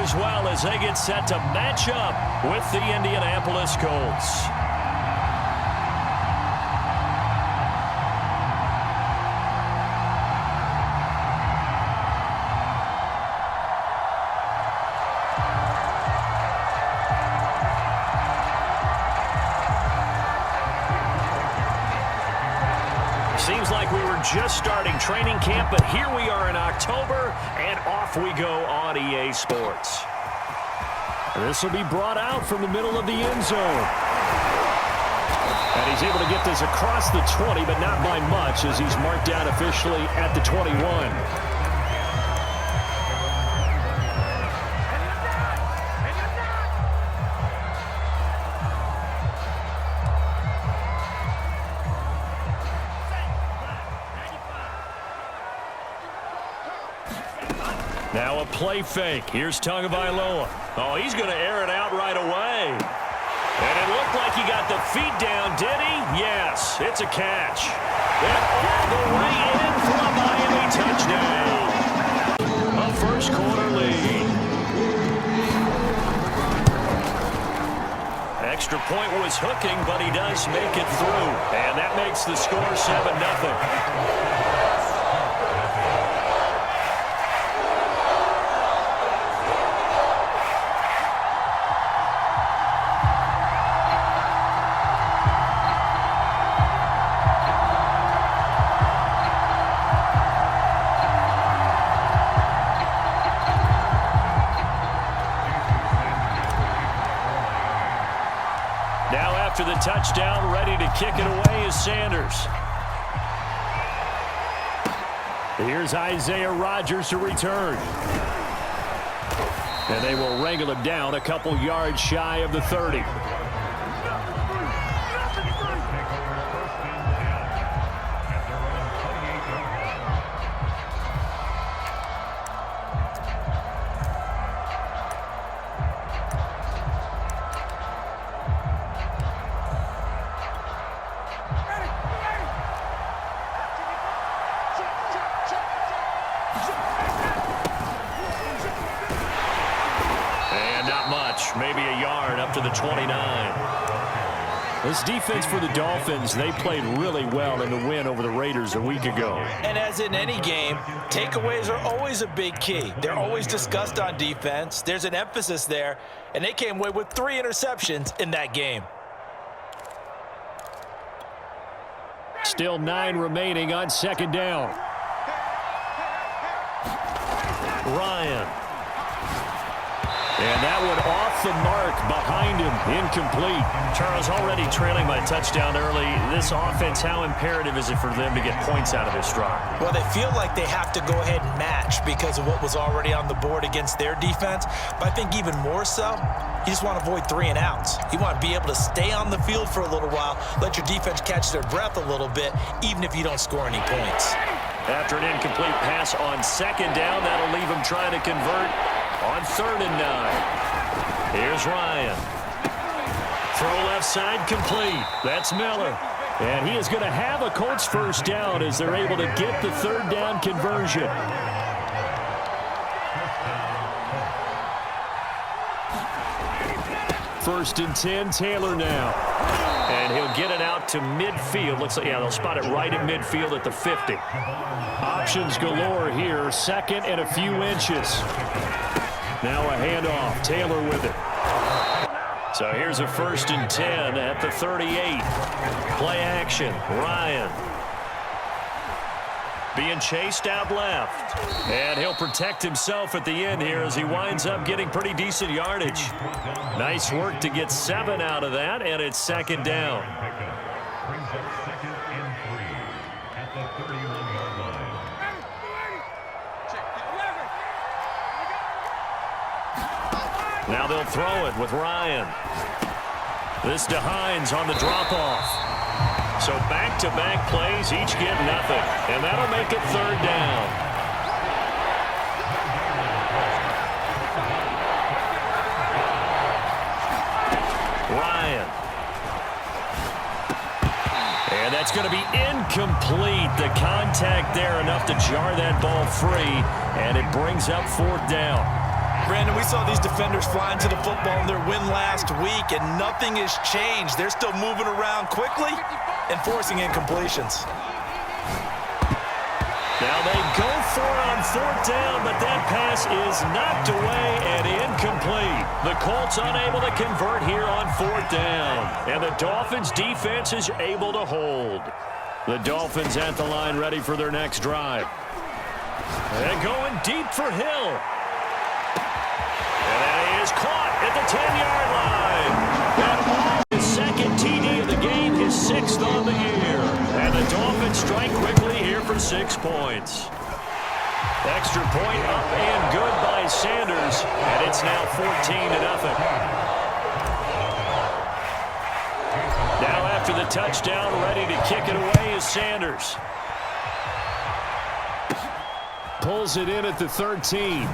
as well as they get set to match up with the Indianapolis Colts. Seems like we were just starting training camp, but here we are in October, and off we go on EA Sports. This will be brought out from the middle of the end zone. And he's able to get this across the 20, but not by much, as he's marked down officially at the 21. Now a play fake. Here's Tagovailoa. Oh, he's going to air it out right away. And it looked like he got the feet down, did he? Yes, it's a catch. And all the way in for a Miami touchdown. A first quarter lead. Extra point was hooking, but he does make it through. And that makes the score 7-0. After the touchdown, ready to kick it away is Sanders. Here's Isaiah Rodgers to return. And they will wrangle him down a couple yards shy of the 30. Maybe a yard up to the 29. This defense for the Dolphins, they played really well in the win over the Raiders a week ago. And as in any game, takeaways are always a big key. They're always discussed on defense. There's an emphasis there, and they came away with 3 interceptions in that game. Still 9 remaining on second down. Ryan. And that one off the mark behind him, incomplete. Charles, already trailing by a touchdown early. This offense, how imperative is it for them to get points out of this drive? Well, they feel like they have to go ahead and match because of what was already on the board against their defense. But I think even more so, you just want to avoid 3 and outs. You want to be able to stay on the field for a little while, let your defense catch their breath a little bit, even if you don't score any points. After an incomplete pass on second down, that'll leave them trying to convert on 3rd and 9. Here's Ryan. Throw left side complete. That's Miller. And he is going to have a Colts first down as they're able to get the 3rd down conversion. First and 10, Taylor now. And he'll get it out to midfield. Looks like, yeah, they'll spot it right in midfield at the 50. Options galore here. 2nd and a few inches. Now a handoff. Taylor with it. So here's a 1st and 10 at the 38. Play action. Ryan. Being chased out left. And he'll protect himself at the end here as he winds up getting pretty decent yardage. Nice work to get 7 out of that, and it's 2nd down. Now they'll throw it with Ryan. This to Hines on the drop-off. So back-to-back plays, each get nothing. And that'll make it 3rd down. Ryan. And that's going to be incomplete. The contact there enough to jar that ball free. And it brings up 4th down. Brandon, we saw these defenders flying to the football in their win last week, and nothing has changed. They're still moving around quickly and forcing incompletions. Now they go for it on 4th down, but that pass is knocked away and incomplete. The Colts unable to convert here on 4th down. And the Dolphins defense is able to hold. The Dolphins at the line ready for their next drive. And going deep for Hill. And that is caught at the 10-yard line. And his second TD of the game, his 6th on the year. And the Dolphins strike quickly here for 6 points. Extra point up and good by Sanders. And it's now 14-0. Now after the touchdown, ready to kick it away is Sanders. Pulls it in at the 13.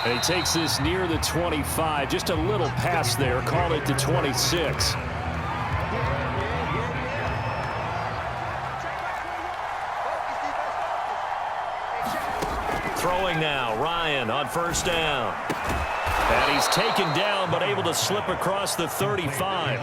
And he takes this near the 25. Just a little pass there. Call it the 26. Throwing now. Ryan on 1st down. And he's taken down but able to slip across the 35.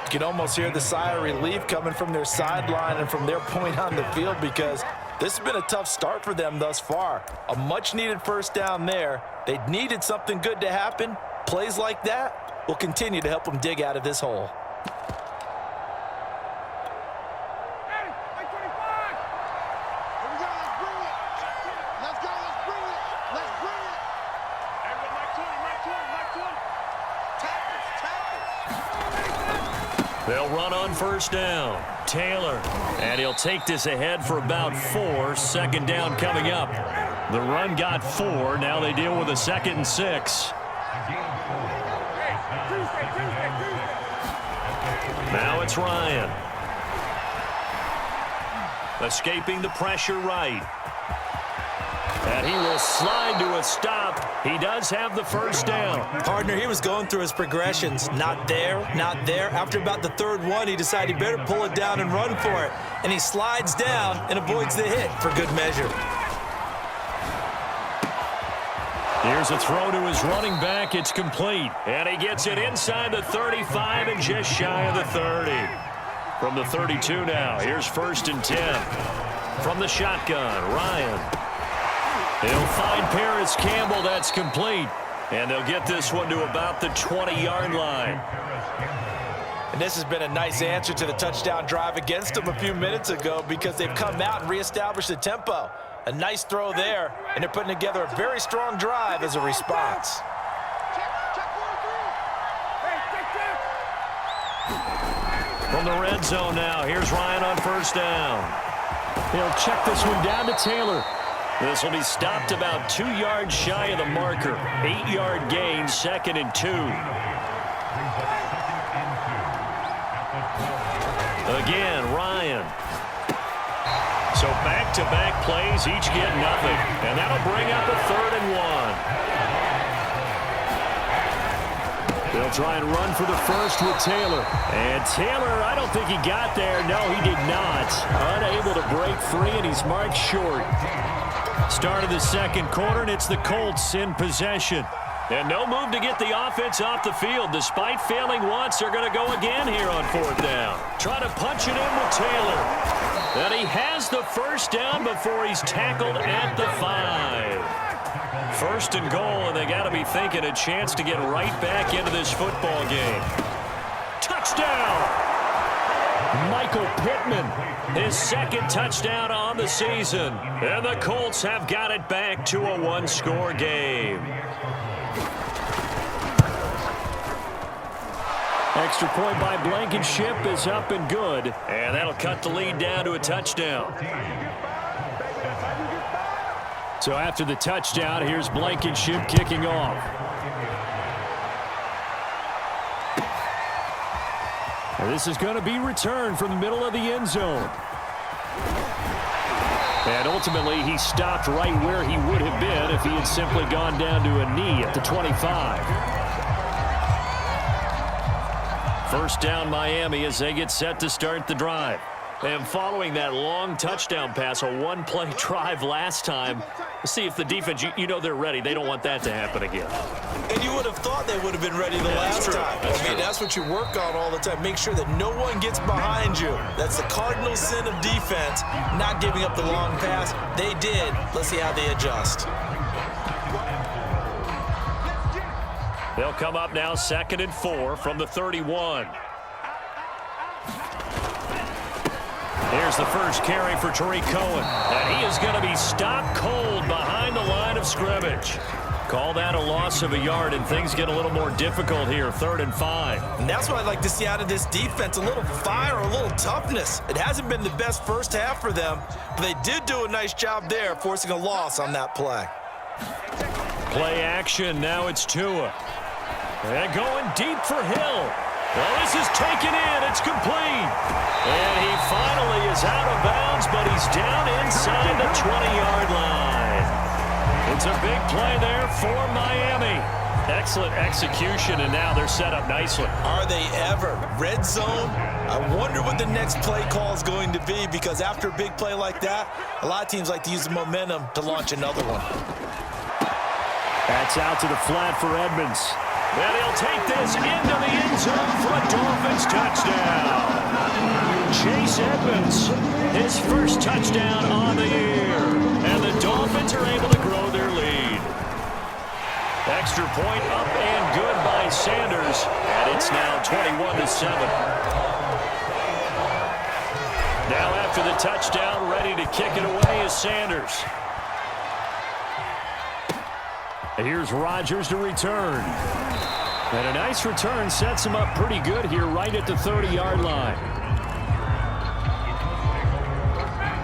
You can almost hear the sigh of relief coming from their sideline and from their point on the field, because this has been a tough start for them thus far. A much-needed 1st down there. They needed something good to happen. Plays like that will continue to help them dig out of this hole. They'll run on 1st down. Taylor. And he'll take this ahead for about 4. 2nd down coming up. The run got 4. Now they deal with a 2nd and 6. Now it's Ryan. Escaping the pressure right. And he will slide to a stop. He does have the 1st down. Partner, he was going through his progressions. Not there, not there. After about the 3rd one, he decided he better pull it down and run for it. And he slides down and avoids the hit for good measure. Here's a throw to his running back. It's complete. And he gets it inside the 35 and just shy of the 30. From the 32 now, here's 1st and 10. From the shotgun, Ryan. He'll find Paris Campbell. That's complete. And they'll get this one to about the 20-yard line. And this has been a nice answer to the touchdown drive against them a few minutes ago, because they've come out and reestablished the tempo. A nice throw there, and they're putting together a very strong drive as a response. From the red zone now, here's Ryan on 1st down. He'll check this one down to Taylor. This will be stopped about 2 yards shy of the marker. 8-yard gain, 2nd and 2. Again, Ryan. So back-to-back plays, each get nothing. And that'll bring up a 3rd and 1. They'll try and run for the 1st with Taylor. And Taylor, I don't think he got there. No, he did not. Unable to break free, and he's marked short. Start of the 2nd quarter, and it's the Colts in possession. And no move to get the offense off the field. Despite failing once, they're going to go again here on 4th down. Try to punch it in with Taylor. And he has the 1st down before he's tackled at the 5. 1st and goal, and they got to be thinking a chance to get right back into this football game. Touchdown! Michael Pittman, his 2nd touchdown on the season. And the Colts have got it back to a 1-score game. Extra point by Blankenship is up and good. And that'll cut the lead down to a touchdown. So after the touchdown, here's Blankenship kicking off. This is going to be returned from the middle of the end zone. And ultimately, he stopped right where he would have been if he had simply gone down to a knee at the 25. 1st down Miami as they get set to start the drive. And following that long touchdown pass, a one-play drive last time, let's see if the defense, you know they're ready. They don't want that to happen again. And you would have thought they would have been ready the last time. That's what you work on all the time. Make sure that no one gets behind you. That's the cardinal sin of defense, not giving up the long pass. They did. Let's see how they adjust. They'll come up now 2nd and 4 from the 31. Here's the first carry for Tariq Cohen. And he is going to be stopped cold behind the line of scrimmage. Call that a loss of a yard, and things get a little more difficult here, 3rd and 5. And that's what I'd like to see out of this defense, a little fire, a little toughness. It hasn't been the best first half for them, but they did do a nice job there, forcing a loss on that play. Play action, now it's Tua. And going deep for Hill. Well, this is taken in. It's complete. And he finally is out of bounds, but he's down inside the 20-yard line. It's a big play there for Miami. Excellent execution, and now they're set up nicely. Are they ever? Red zone? I wonder what the next play call is going to be, because after a big play like that, a lot of teams like to use the momentum to launch another one. That's out to the flat for Edmonds. And he'll take this into the end zone for a Dolphins touchdown. Chase Edmonds, his first touchdown on the year. And the Dolphins are able to grow their lead. Extra point up and good by Sanders. And it's now 21-7. Now after the touchdown, ready to kick it away is Sanders. And here's Rodgers to return. And a nice return sets him up pretty good here right at the 30-yard line.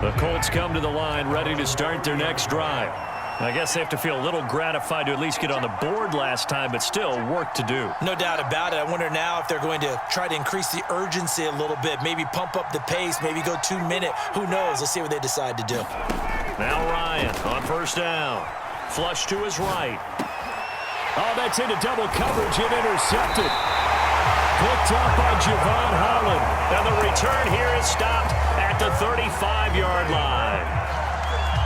The Colts come to the line ready to start their next drive. I guess they have to feel a little gratified to at least get on the board last time, but still work to do. No doubt about it. I wonder now if they're going to try to increase the urgency a little bit, maybe pump up the pace, maybe go 2-minute. Who knows? Let's see what they decide to do. Now Ryan on first down. Flush to his right. Oh, that's into double coverage and intercepted. Picked up by Javon Holland. And the return here is stopped at the 35-yard line.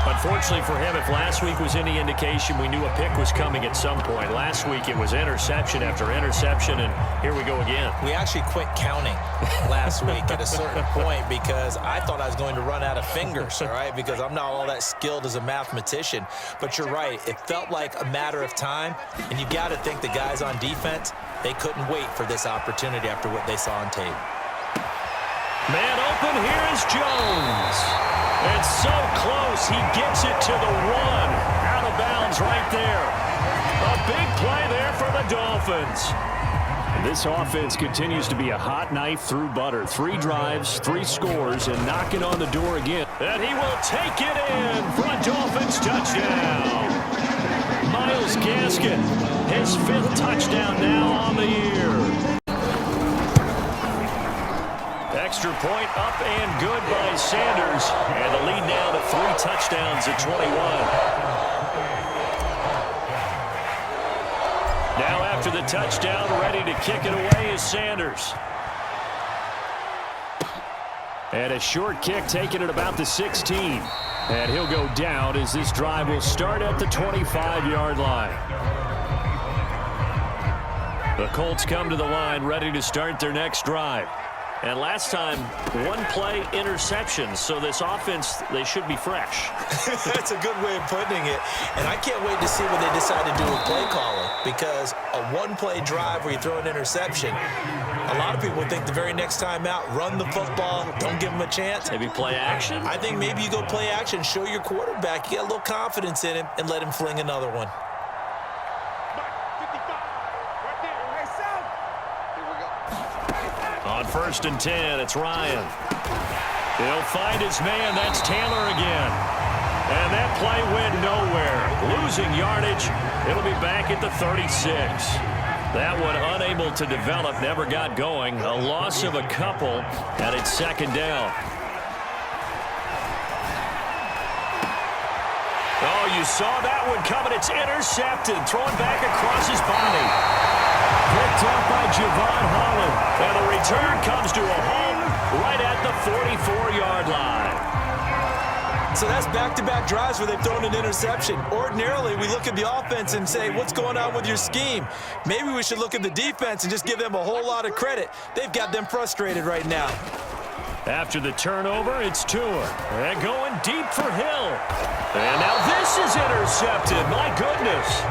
Unfortunately for him, if last week was any indication, we knew a pick was coming at some point. Last week it was interception after interception, and here we go again. We actually quit counting last week at a certain point because I thought I was going to run out of fingers, all right, because I'm not all that skilled as a mathematician. But you're right. It felt like a matter of time, and you've got to think the guys on defense, they couldn't wait for this opportunity after what they saw on tape. Man open, here is Jones. It's so close, he gets it to the 1. Out of bounds right there. A big play there for the Dolphins. This offense continues to be a hot knife through butter. 3 drives, 3 scores, and knocking on the door again. And he will take it in for a Dolphins touchdown. Myles Gaskin, his 5th touchdown now on the year. Extra point up and good by Sanders. And the lead now to 3 touchdowns at 21. Now after the touchdown, ready to kick it away is Sanders. And a short kick taken at about the 16. And he'll go down as this drive will start at the 25-yard line. The Colts come to the line ready to start their next drive. And last time, 1-play interception. So this offense, they should be fresh. That's a good way of putting it. And I can't wait to see what they decide to do with play calling. Because a 1-play drive where you throw an interception, a lot of people think the very next time out, run the football, don't give them a chance. Maybe play action? I think maybe you go play action, show your quarterback, you get a little confidence in him, and let him fling another one. On 1st and 10, it's Ryan. He'll find his man. That's Taylor again. And that play went nowhere. Losing yardage. It'll be back at the 36. That one unable to develop, never got going. A loss of a couple, and it's 2nd down. Oh, you saw that one coming. It's intercepted. Thrown back across his body. Picked up by Javon Holland. And the return comes to a halt right at the 44-yard line. So that's back-to-back drives where they've thrown an interception. Ordinarily, we look at the offense and say, what's going on with your scheme? Maybe we should look at the defense and just give them a whole lot of credit. They've got them frustrated right now. After the turnover, it's Tua. And going deep for Hill. And now this is intercepted. My goodness.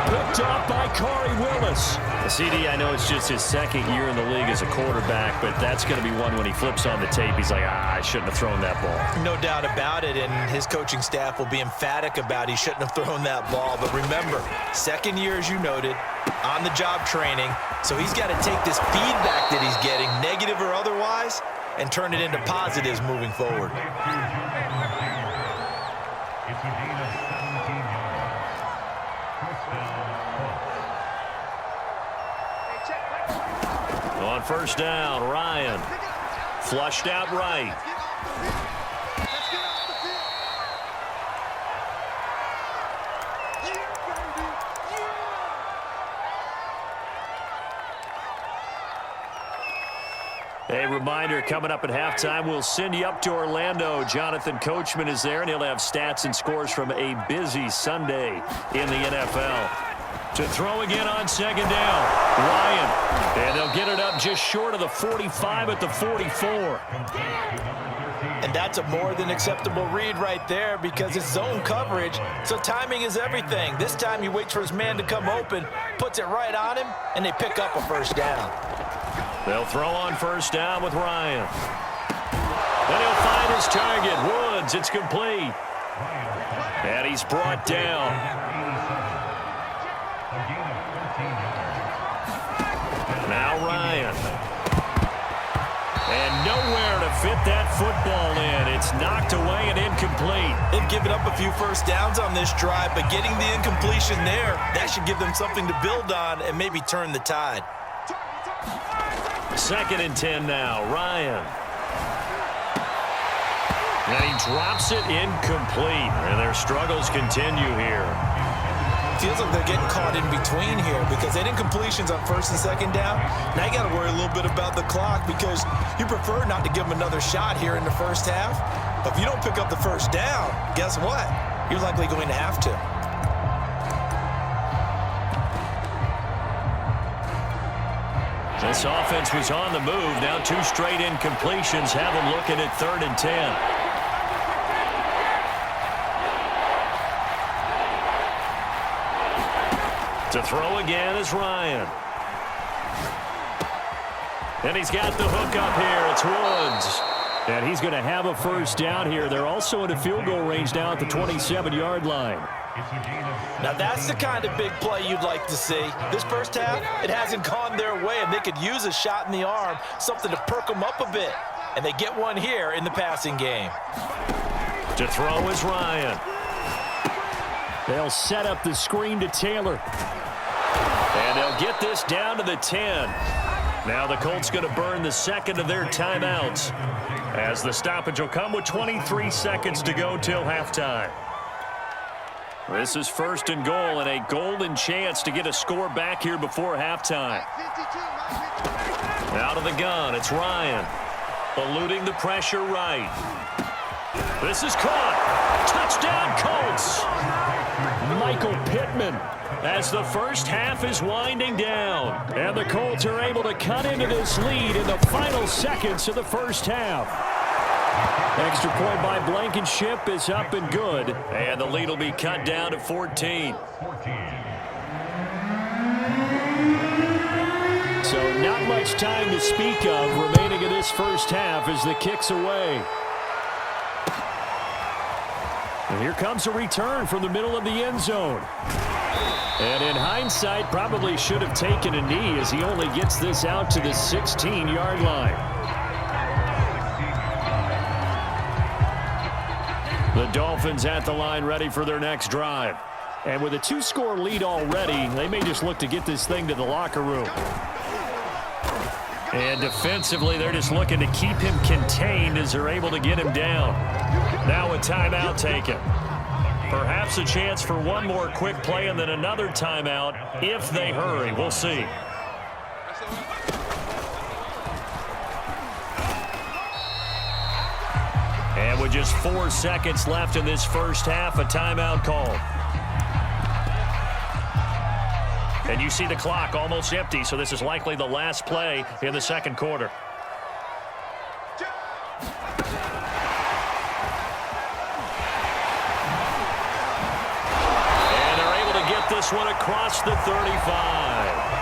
Picked off by Corey Willis. The CD, I know it's just his second year in the league as a quarterback, but that's going to be one when he flips on the tape. He's like, I shouldn't have thrown that ball. No doubt about it, and his coaching staff will be emphatic about he shouldn't have thrown that ball. But remember, second year, as you noted, on-the-job training, so he's got to take this feedback that he's getting, negative or otherwise, and turn it into positives moving forward. On first down, Ryan. Flushed out right. A reminder, coming up at halftime, we'll send you up to Orlando. Jonathan Coachman is there, and he'll have stats and scores from a busy Sunday in the NFL. To throw again on second down, Ryan. And they'll get it up just short of the 45 at the 44. And that's a more than acceptable read right there because it's zone coverage, so timing is everything. This time he waits for his man to come open, puts it right on him, and they pick up a first down. They'll throw on first down with Ryan. Then he'll find his target, Woods. It's complete. And he's brought down. Now Ryan. And nowhere to fit that football in. It's knocked away and incomplete. They've given up a few first downs on this drive, but getting the incompletion there, that should give them something to build on and maybe turn the tide. 2nd and 10 now. Ryan. And he drops it incomplete. And their struggles continue here. Feels like they're getting caught in between here because they didn't completions on first and second down. Now you got to worry a little bit about the clock because you prefer not to give them another shot here in the first half. But if you don't pick up the first down, guess what? You're likely going to have to. This offense was on the move. Now 2 straight incompletions have them looking at 3rd and 10. To throw again is Ryan. And he's got the hook up here. It's Woods. And he's going to have a first down here. They're also in a field goal range now at the 27-yard line. Now that's the kind of big play you'd like to see. This first half, it hasn't gone their way, and they could use a shot in the arm, something to perk them up a bit. And they get one here in the passing game. To throw is Ryan. They'll set up the screen to Taylor. And they'll get this down to the 10. Now the Colts going to burn the second of their timeouts as the stoppage will come with 23 seconds to go till halftime. This is 1st and goal and a golden chance to get a score back here before halftime. Out of the gun, it's Ryan. Eluding the pressure right. This is caught. Touchdown, Colts. Michael Pittman as the first half is winding down. And the Colts are able to cut into this lead in the final seconds of the first half. Extra point by Blankenship is up and good. And the lead will be cut down to 14. So not much time to speak of remaining in this first half as the kick's away. And here comes a return from the middle of the end zone. And in hindsight, probably should have taken a knee as he only gets this out to the 16-yard line. The Dolphins at the line ready for their next drive. And with a 2-score lead already, they may just look to get this thing to the locker room. And defensively, they're just looking to keep him contained as they're able to get him down. Now a timeout taken. Perhaps a chance for one more quick play and then another timeout if they hurry. We'll see. And with just 4 seconds left in this first half, a timeout call. And you see the clock almost empty, so this is likely the last play in the second quarter. And they're able to get this one across the 35.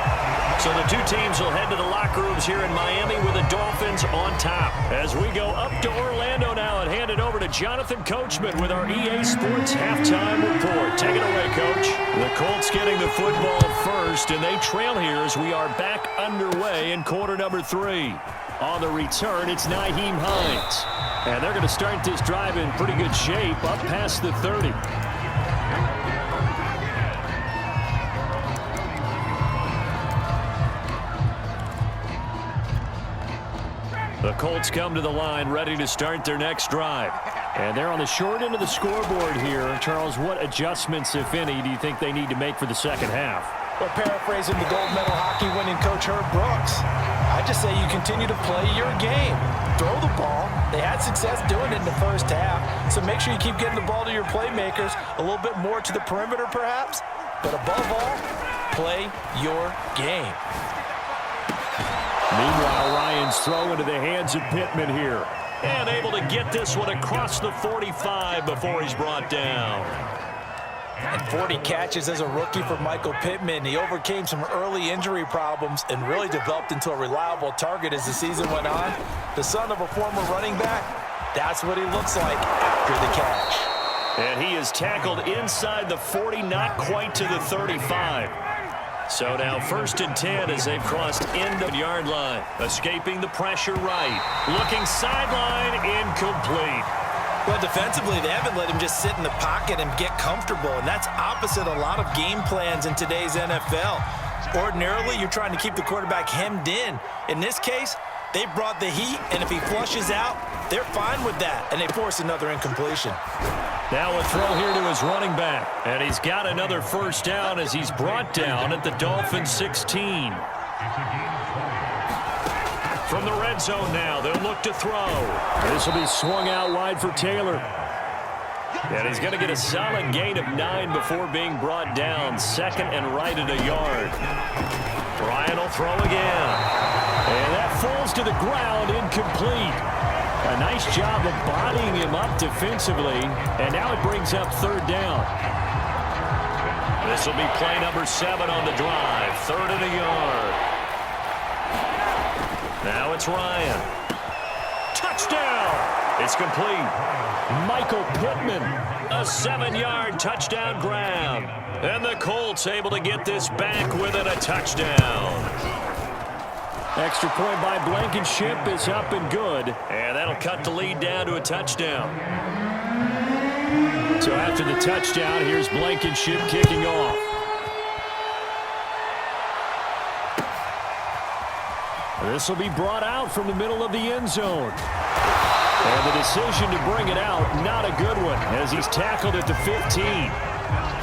So the two teams will head to the locker rooms here in Miami with the Dolphins on top. As we go up to Orlando now and hand it over to Jonathan Coachman with our EA Sports Halftime Report. Take it away, Coach. The Colts getting the football first, and they trail here as we are back underway in quarter number 3. On the return, it's Nyheim Hines. And they're going to start this drive in pretty good shape up past the 30. The Colts come to the line ready to start their next drive. And they're on the short end of the scoreboard here. Charles, what adjustments, if any, do you think they need to make for the second half? Well, paraphrasing the gold medal hockey winning coach Herb Brooks, I just say you continue to play your game. Throw the ball. They had success doing it in the first half, so make sure you keep getting the ball to your playmakers, a little bit more to the perimeter perhaps, but above all, play your game. Meanwhile, Ryan's throw into the hands of Pittman here. And able to get this one across the 45 before he's brought down. And 40 catches as a rookie for Michael Pittman. He overcame some early injury problems and really developed into a reliable target as the season went on. The son of a former running back, that's what he looks like after the catch. And he is tackled inside the 40, not quite to the 35. So now 1st and 10 as they've crossed into the yard line. Escaping the pressure right. Looking sideline, incomplete. Well, defensively, they haven't let him just sit in the pocket and get comfortable, and that's opposite a lot of game plans in today's NFL. Ordinarily, you're trying to keep the quarterback hemmed in. In this case, they brought the heat, and if he flushes out, they're fine with that, and they force another incompletion. Now a throw here to his running back, and he's got another first down as he's brought down at the Dolphins 16. From the red zone now, they'll look to throw. This will be swung out wide for Taylor. And he's going to get a solid gain of 9 before being brought down. 2nd and right at a yard. Ryan will throw again. And that falls to the ground, incomplete. A nice job of bodying him up defensively. And now it brings up 3rd down. This will be play number 7 on the drive. 3rd and a yard. Now it's Ryan. Touchdown! It's complete. Michael Pittman, a 7-yard touchdown grab. And the Colts able to get this back within a touchdown. Extra point by Blankenship is up and good. And that'll cut the lead down to a touchdown. So after the touchdown, here's Blankenship kicking off. This will be brought out from the middle of the end zone. And the decision to bring it out, not a good one, as he's tackled at the 15.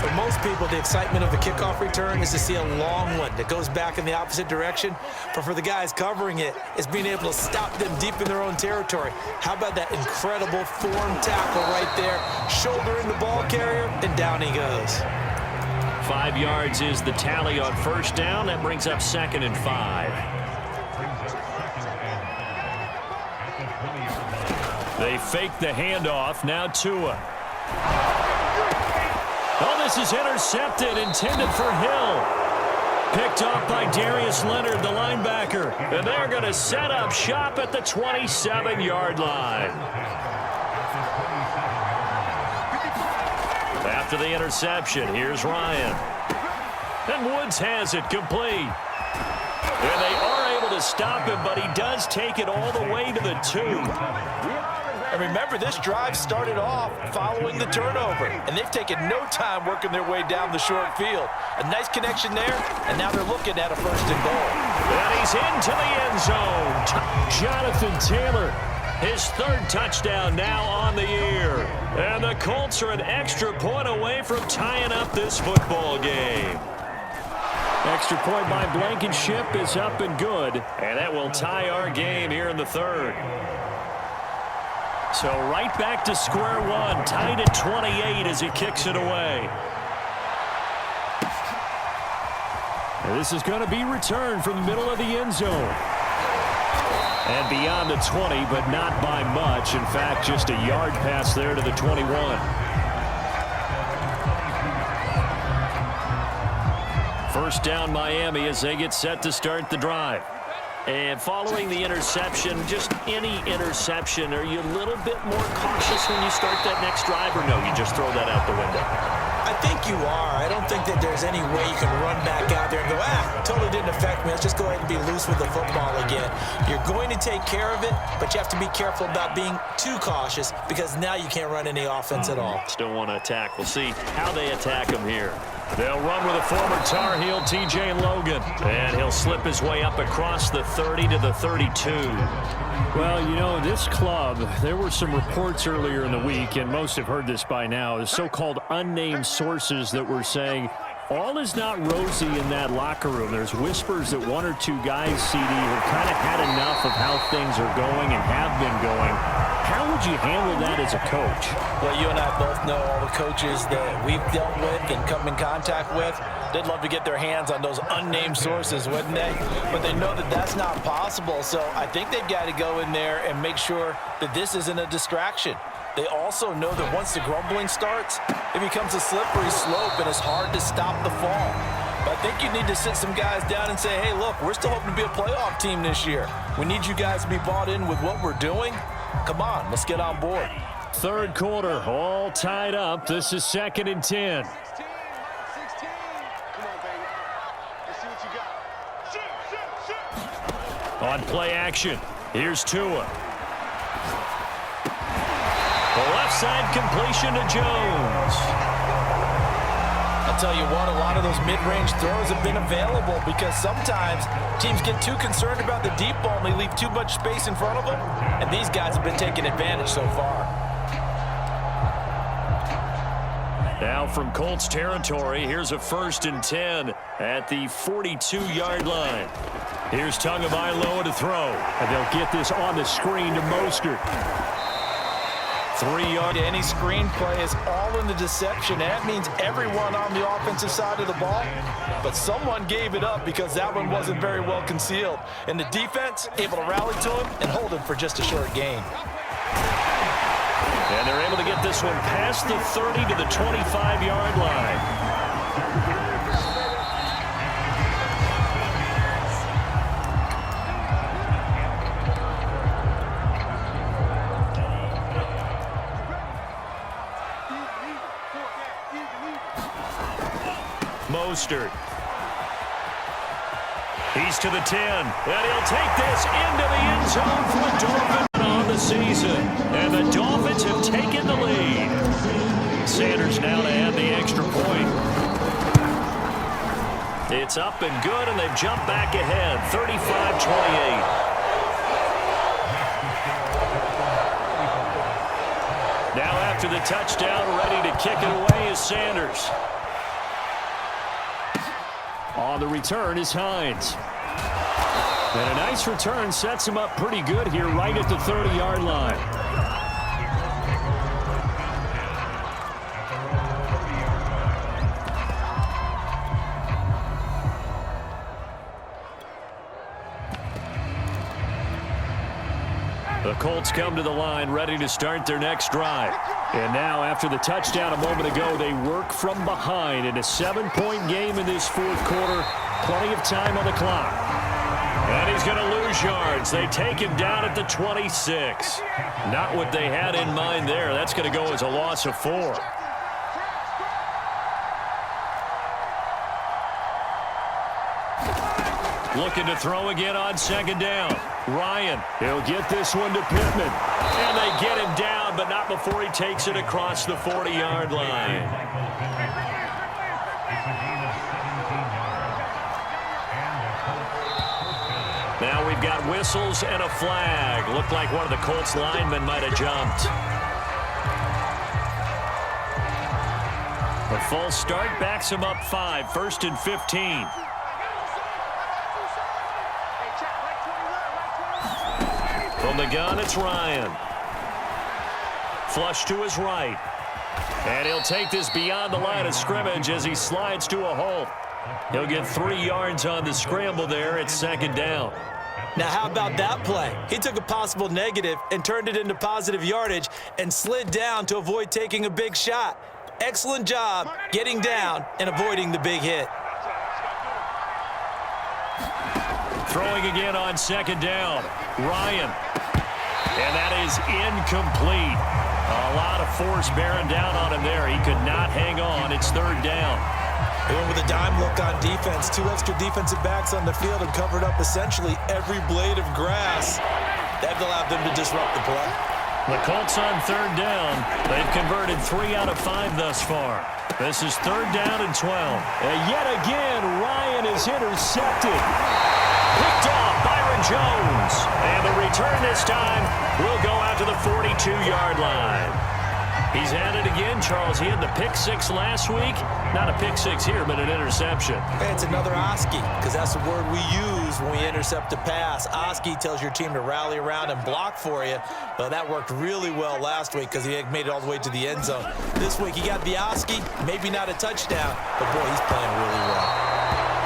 For most people, the excitement of the kickoff return is to see a long one that goes back in the opposite direction. But for the guys covering it, it's being able to stop them deep in their own territory. How about that incredible form tackle right there? Shoulder in the ball carrier, and down he goes. 5 yards is the tally on first down. That brings up 2nd and 5. They fake the handoff. Now Tua. Oh, this is intercepted, intended for Hill. Picked up by Darius Leonard, the linebacker. And they're going to set up shop at the 27-yard line. After the interception, here's Ryan. And Woods has it complete. And they are able to stop him, but he does take it all the way to the 2. And remember, this drive started off following the turnover, and they've taken no time working their way down the short field. A nice connection there, and now they're looking at a 1st and goal. And he's into the end zone. Jonathan Taylor, his 3rd touchdown now on the year. And the Colts are an extra point away from tying up this football game. Extra point by Blankenship is up and good, and that will tie our game here in the 3rd. So right back to square one, tied at 28 as he kicks it away. And this is going to be returned from the middle of the end zone. And beyond the 20, but not by much. In fact, just a yard pass there to the 21. First down Miami as they get set to start the drive. And following the interception, just any interception, are you a little bit more cautious when you start that next drive, or no, you just throw that out the window? I think you are. I don't think that there's any way you can run back out there and go, totally didn't affect me. Let's just go ahead and be loose with the football again. You're going to take care of it, but you have to be careful about being too cautious because now you can't run any offense at all. Still want to attack. We'll see how they attack him here. They'll run with a former Tar Heel, T.J. Logan. And he'll slip his way up across the 30 to the 32. Well, you know, this club, there were some reports earlier in the week, and most have heard this by now, the so-called unnamed sources that were saying all is not rosy in that locker room. There's whispers that one or two guys, CD, have kind of had enough of how things are going and have been going. How would you handle that as a coach? Well, you and I both know all the coaches that we've dealt with and come in contact with. They'd love to get their hands on those unnamed sources, wouldn't they? But they know that that's not possible, so I think they've got to go in there and make sure that this isn't a distraction. They also know that once the grumbling starts, it becomes a slippery slope and it's hard to stop the fall. But I think you need to sit some guys down and say, hey, look, we're still hoping to be a playoff team this year. We need you guys to be bought in with what we're doing. Come on, let's get on board. Third quarter, all tied up. This is 2nd and 10. On play action, here's Tua. The left side completion to Jones. I'll tell you what, a lot of those mid-range throws have been available because sometimes teams get too concerned about the deep ball and they leave too much space in front of them, and these guys have been taking advantage so far. Now from Colts territory, here's a 1st and 10 at the 42-yard line. Here's Tagovailoa to throw. And they'll get this on the screen to Mostert. 3 yards. Any screen play is all in the deception. That means everyone on the offensive side of the ball. But someone gave it up because that one wasn't very well concealed. And the defense able to rally to him and hold him for just a short gain. And they're able to get this one past the 30 to the 25-yard line. Mostert. He's to the 10, and he'll take this into the end zone for the Dolphins on the season. And the Dolphins have taken the lead. Sanders now to add the extra point. It's up and good, and they've jumped back ahead, 35-28. Now after the touchdown, ready to kick it away is Sanders. On the return is Hines. And a nice return sets him up pretty good here right at the 30-yard line. The Colts come to the line ready to start their next drive. And now, after the touchdown a moment ago, they work from behind in a 7-point game in this 4th quarter. Plenty of time on the clock. And he's going to lose yards. They take him down at the 26. Not what they had in mind there. That's going to go as a loss of 4. Looking to throw again on 2nd down. Ryan, he'll get this one to Pittman. And they get him down, but not before he takes it across the 40-yard line. Now we've got whistles and a flag. Looked like one of the Colts linemen might have jumped. A false start backs him up 5, 1st and 15. From the gun, it's Ryan. Flush to his right. And he'll take this beyond the line of scrimmage as he slides to a halt. He'll get 3 yards on the scramble there at 2nd down. Now, how about that play? He took a possible negative and turned it into positive yardage and slid down to avoid taking a big shot. Excellent job getting down and avoiding the big hit. Throwing again on 2nd down. Ryan. And that is incomplete. A lot of force bearing down on him there. He could not hang on. It's 3rd down. They went with a dime look on defense. 2 extra defensive backs on the field and covered up essentially every blade of grass. That allowed them to disrupt the play. The Colts on 3rd down. They've converted 3 out of 5 thus far. This is 3rd down and 12. And yet again, Ryan is intercepted. Picked off Byron Jones. And the return this time will go out to the 42-yard line. He's at it again, Charles. He had the pick 6 last week. Not a pick 6 here, but an interception. And it's another Oski, because that's the word we use when we intercept a pass. Oski tells your team to rally around and block for you. But that worked really well last week because he made it all the way to the end zone. This week he got the Oski, maybe not a touchdown, but boy, he's playing really well.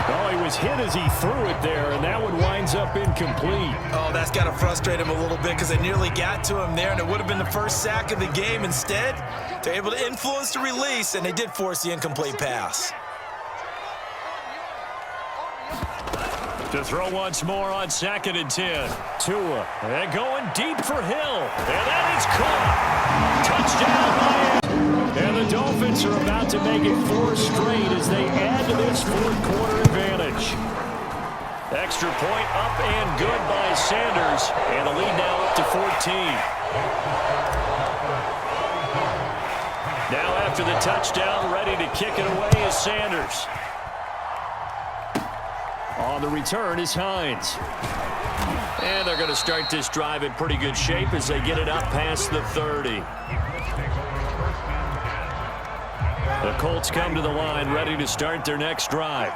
Oh, he was hit as he threw it there, and that one winds up incomplete. Oh, that's got to frustrate him a little bit because they nearly got to him there, and it would have been the first sack of the game. Instead, they're able to influence the release, and they did force the incomplete pass. To throw once more on 2nd and 10. Tua, and going deep for Hill. And that is caught. Touchdown, Miami. And the Dolphins are about to make it 4 straight as they add to this 4th quarter advantage. Extra point up and good by Sanders. And the lead now up to 14. Now after the touchdown, ready to kick it away is Sanders. On the return is Hines. And they're going to start this drive in pretty good shape as they get it up past the 30. The Colts come to the line ready to start their next drive.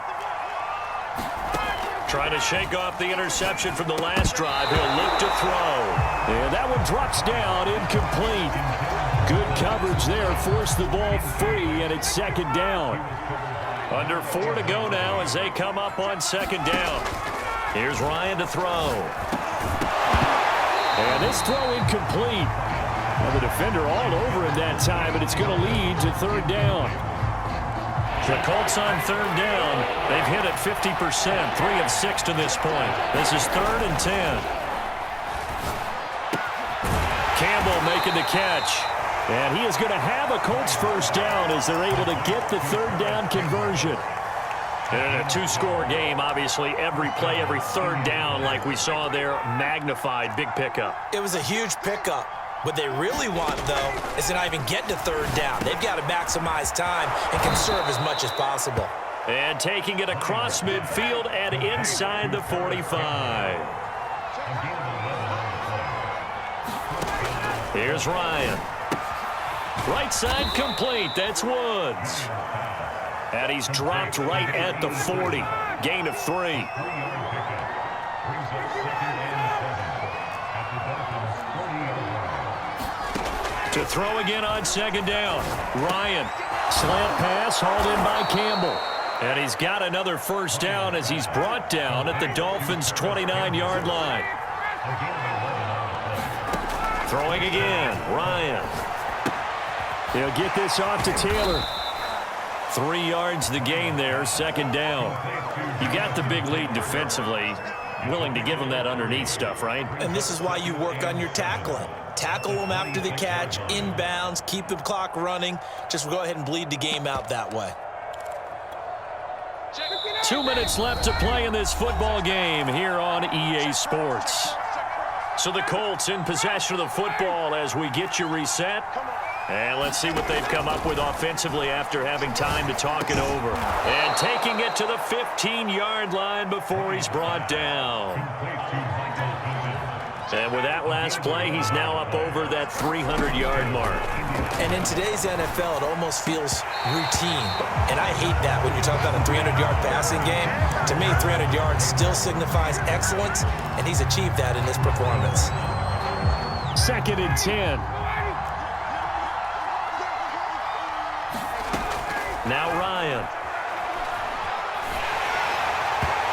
Trying to shake off the interception from the last drive. He'll look to throw. And that one drops down, incomplete. Good coverage there, forced the ball free, and it's 2nd down. Under 4 to go now as they come up on 2nd down. Here's Ryan to throw. And this throw incomplete. Well, the defender all over him that time, but it's going to lead to 3rd down. The Colts on 3rd down. They've hit it 50%, 3 of 6 to this point. This is 3rd and 10. Campbell making the catch. And he is going to have a Colts 1st down as they're able to get the 3rd down conversion. And in a 2-score game, obviously, every play, every 3rd down, like we saw there, magnified, big pickup. It was a huge pickup. What they really want, though, is to not even get to 3rd down. They've got to maximize time and conserve as much as possible. And taking it across midfield and inside the 45. Here's Ryan. Right side complete. That's Woods. And he's dropped right at the 40. Gain of 3. To throw again on 2nd down. Ryan. Slant pass hauled in by Campbell. And he's got another 1st down as he's brought down at the Dolphins' 29-yard line. Throwing again. Ryan. He'll get this off to Taylor. 3 yards the gain there, 2nd down. You got the big lead defensively. Willing to give him that underneath stuff, right? And this is why you work on your tackling. Tackle them after the catch, inbounds, keep the clock running. Just go ahead and bleed the game out that way. 2 minutes left to play in this football game here on EA Sports. So the Colts in possession of the football as we get you reset. And let's see what they've come up with offensively after having time to talk it over. And taking it to the 15-yard line before he's brought down. And with that last play, he's now up over that 300-yard mark. And in today's NFL, it almost feels routine. And I hate that when you talk about a 300-yard passing game. To me, 300 yards still signifies excellence, and he's achieved that in this performance. 2nd and 10. Now Ryan.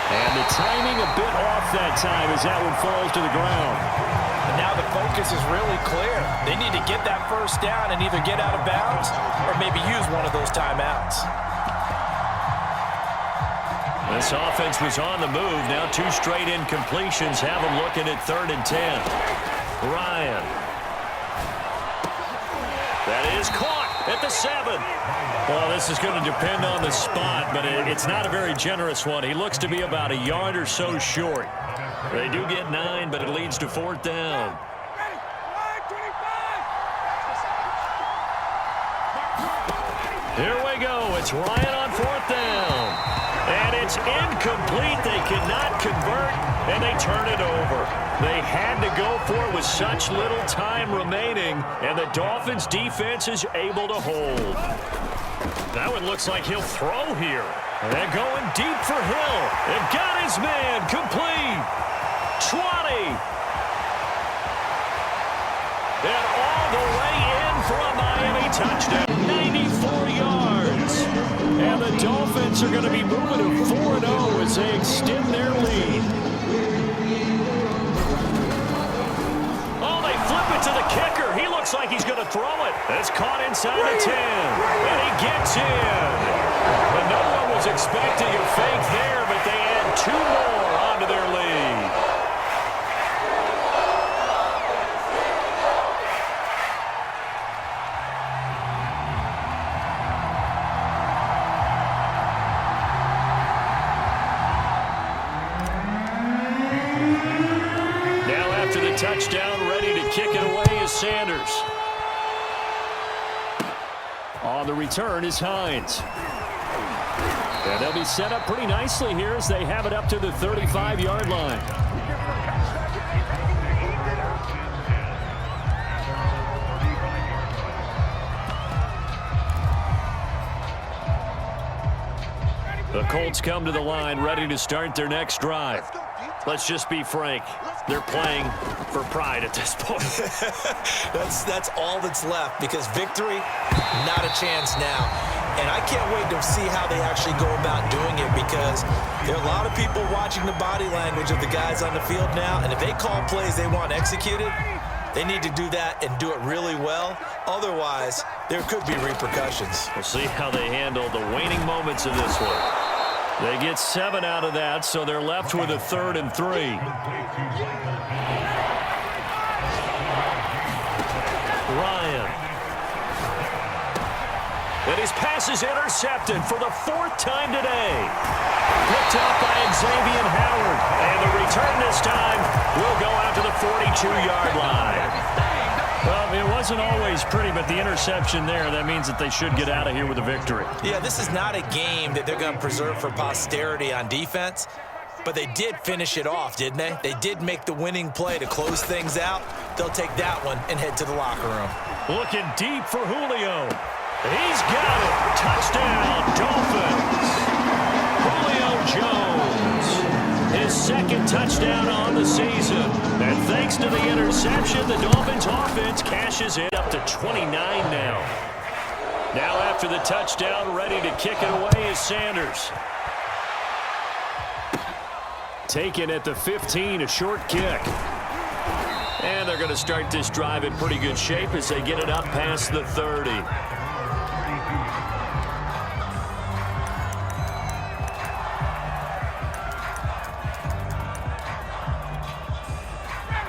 And the timing a bit off that time as that one falls to the ground. And now the focus is really clear. They need to get that first down and either get out of bounds or maybe use one of those timeouts. This offense was on the move. Now 2 straight incompletions have them looking at 3rd and 10. Ryan. That is caught at the 7. Well, this is going to depend on the spot, but it's not a very generous one. He looks to be about a yard or so short. They do get 9, but it leads to 4th down. Here we go. It's Ryan on 4th down. And it's incomplete. They cannot convert, and they turn it over. They had to go for it with such little time remaining, and the Dolphins' defense is able to hold. That one looks like he'll throw here. They're going deep for Hill. They've got his man complete. 20. And all the way in for a Miami touchdown. 94 yards. And the Dolphins are going to be moving to 4-0 as they extend their lead. Oh, they flip it to the kicker. He looks like he's going to throw it. It's caught inside the 10. And he gets in. But no one was expecting a fake there, but they add 2 more onto their lead. Touchdown, ready to kick it away is Sanders. On the return is Hines. And they'll be set up pretty nicely here as they have it up to the 35-yard line. The Colts come to the line, ready to start their next drive. Let's just be frank. They're playing for pride at this point. That's all that's left because victory, not a chance now. And I can't wait to see how they actually go about doing it because there are a lot of people watching the body language of the guys on the field now. And if they call plays they want executed, they need to do that and do it really well. Otherwise, there could be repercussions. We'll see how they handle the waning moments of this one. They get 7 out of that, so they're left with a 3rd and 3. Ryan. And his pass is intercepted for the 4th time today. Picked up by Xavier Howard. And the return this time will go out to the 42-yard line. Well, it wasn't always pretty, but the interception there, that means that they should get out of here with a victory. Yeah, this is not a game that they're going to preserve for posterity on defense, but they did finish it off, didn't they? They did make the winning play to close things out. They'll take that one and head to the locker room. Looking deep for Julio. He's got it. Touchdown, Dolphins. Julio Jones. His 2nd touchdown on the season. And thanks to the interception, the Dolphins offense cashes it up to 29 now. Now after the touchdown, ready to kick it away is Sanders. Taken at the 15, a short kick. And they're going to start this drive in pretty good shape as they get it up past the 30.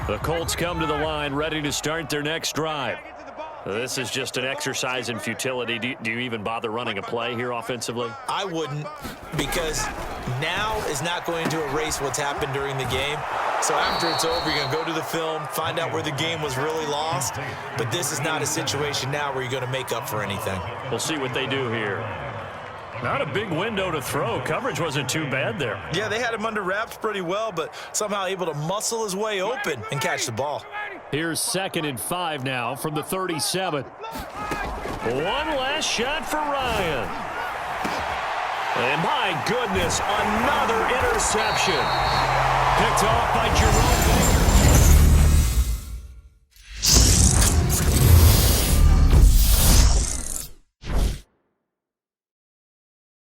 The Colts come to the line, ready to start their next drive. This is just an exercise in futility. Do you even bother running a play here offensively? I wouldn't, because now is not going to erase what's happened during the game. So after it's over, you're going to go to the film, find out where the game was really lost. But this is not a situation now where you're going to make up for anything. We'll see what they do here. Not a big window to throw. Coverage wasn't too bad there. Yeah, they had him under wraps pretty well, but somehow able to muscle his way open and catch the ball. Here's 2nd and 5 now from the 37. One last shot for Ryan. And my goodness, another interception. Picked off by Jerome.